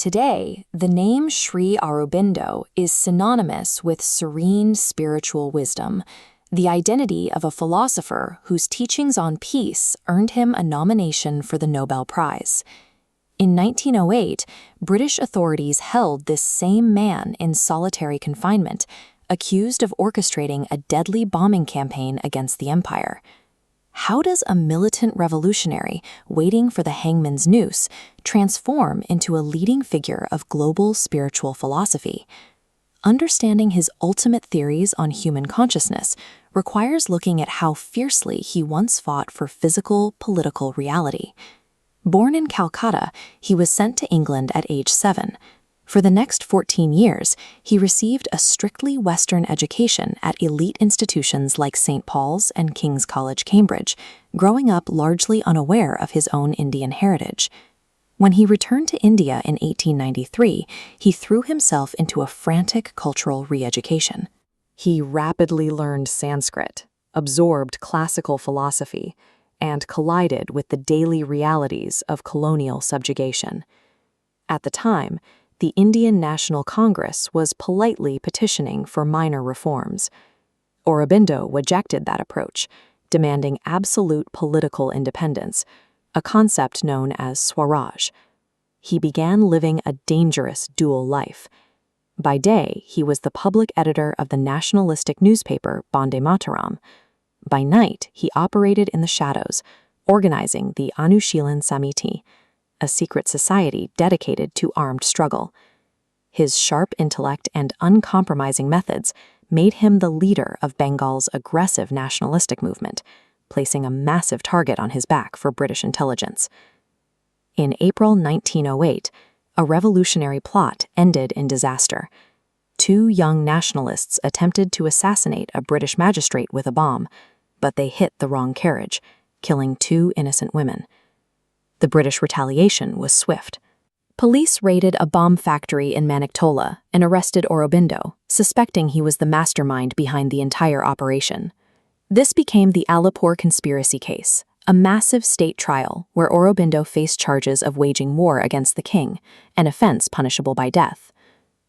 Today, the name Sri Aurobindo is synonymous with serene spiritual wisdom, the identity of a philosopher whose teachings on peace earned him a nomination for the Nobel Prize. In 1908, British authorities held this same man in solitary confinement, accused of orchestrating a deadly bombing campaign against the empire. How does a militant revolutionary waiting for the hangman's noose transform into a leading figure of global spiritual philosophy? Understanding his ultimate theories on human consciousness requires looking at how fiercely he once fought for physical, political reality. Born in Calcutta, he was sent to England at age 7. For the next 14 years, he received a strictly Western education at elite institutions like St. Paul's and King's College, Cambridge, growing up largely unaware of his own Indian heritage. When he returned to India in 1893, he threw himself into a frantic cultural re-education. He rapidly learned Sanskrit, absorbed classical philosophy, and collided with the daily realities of colonial subjugation. At the time, the Indian National Congress was politely petitioning for minor reforms. Aurobindo rejected that approach, demanding absolute political independence, a concept known as Swaraj. He began living a dangerous dual life. By day, he was the public editor of the nationalistic newspaper Bande Mataram. By night, he operated in the shadows, organizing the Anushilan Samiti, a secret society dedicated to armed struggle. His sharp intellect and uncompromising methods made him the leader of Bengal's aggressive nationalistic movement, placing a massive target on his back for British intelligence. In April 1908, a revolutionary plot ended in disaster. 2 young nationalists attempted to assassinate a British magistrate with a bomb, but they hit the wrong carriage, killing 2 innocent women. The British retaliation was swift. Police raided a bomb factory in Maniktola and arrested Aurobindo, suspecting he was the mastermind behind the entire operation. This became the Alipur conspiracy case, a massive state trial where Aurobindo faced charges of waging war against the king, an offense punishable by death.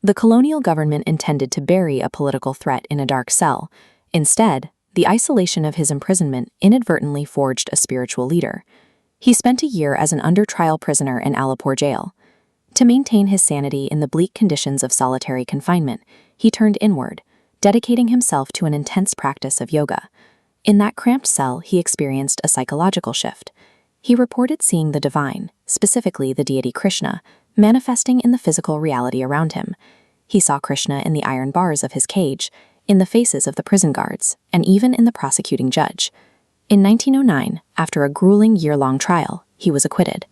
The colonial government intended to bury a political threat in a dark cell. Instead, the isolation of his imprisonment inadvertently forged a spiritual leader. He spent a year as an under-trial prisoner in Alipur jail. To maintain his sanity in the bleak conditions of solitary confinement, he turned inward, dedicating himself to an intense practice of yoga. In that cramped cell, he experienced a psychological shift. He reported seeing the divine, specifically the deity Krishna, manifesting in the physical reality around him. He saw Krishna in the iron bars of his cage, in the faces of the prison guards, and even in the prosecuting judge. In 1909, after a grueling year-long trial, he was acquitted.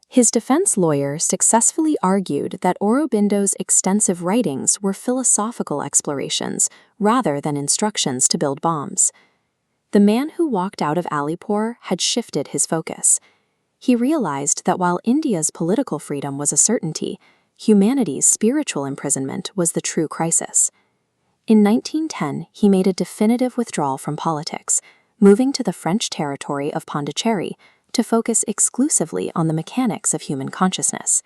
His defense lawyer successfully argued that Aurobindo's extensive writings were philosophical explorations rather than instructions to build bombs. The man who walked out of Alipur had shifted his focus. He realized that while India's political freedom was a certainty, humanity's spiritual imprisonment was the true crisis. In 1910, he made a definitive withdrawal from politics, moving to the French territory of Pondicherry to focus exclusively on the mechanics of human consciousness.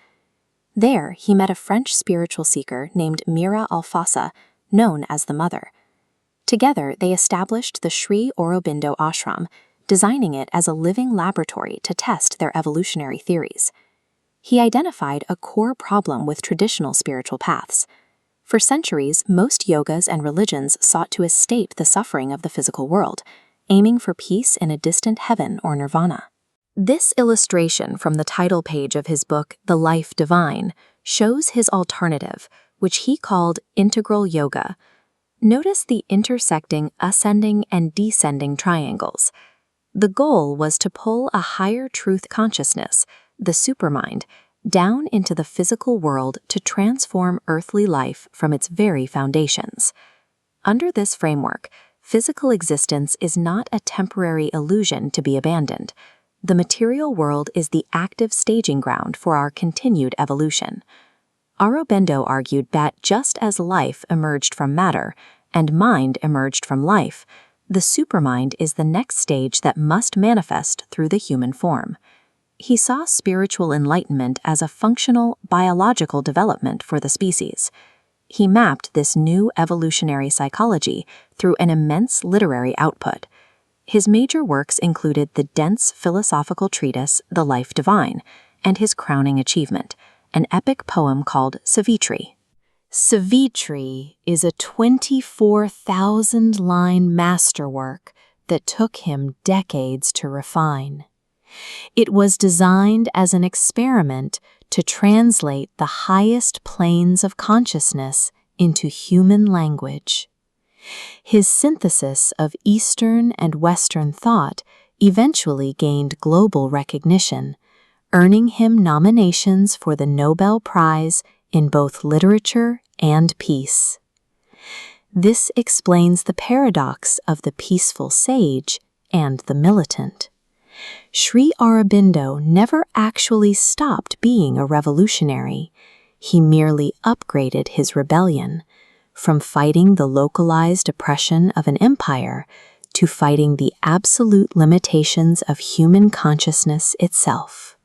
There, he met a French spiritual seeker named Mira Alfassa, known as the Mother. Together, they established the Sri Aurobindo Ashram, designing it as a living laboratory to test their evolutionary theories. He identified a core problem with traditional spiritual paths. For centuries, most yogas and religions sought to escape the suffering of the physical world, aiming for peace in a distant heaven or nirvana. This illustration from the title page of his book, The Life Divine, shows his alternative, which he called integral yoga. Notice the intersecting ascending and descending triangles. The goal was to pull a higher truth consciousness, the supermind, down into the physical world to transform earthly life from its very foundations. Under this framework, physical existence is not a temporary illusion to be abandoned. The material world is the active staging ground for our continued evolution. Aurobindo argued that just as life emerged from matter and mind emerged from life, the supermind is the next stage that must manifest through the human form. He saw spiritual enlightenment as a functional, biological development for the species. He mapped this new evolutionary psychology through an immense literary output. His major works included the dense philosophical treatise The Life Divine, and his crowning achievement, an epic poem called Savitri. Savitri is a 24,000-line masterwork that took him decades to refine. It was designed as an experiment to translate the highest planes of consciousness into human language. His synthesis of Eastern and Western thought eventually gained global recognition, earning him nominations for the Nobel Prize in both literature and peace. This explains the paradox of the peaceful sage and the militant. Sri Aurobindo never actually stopped being a revolutionary. He merely upgraded his rebellion, from fighting the localized oppression of an empire to fighting the absolute limitations of human consciousness itself.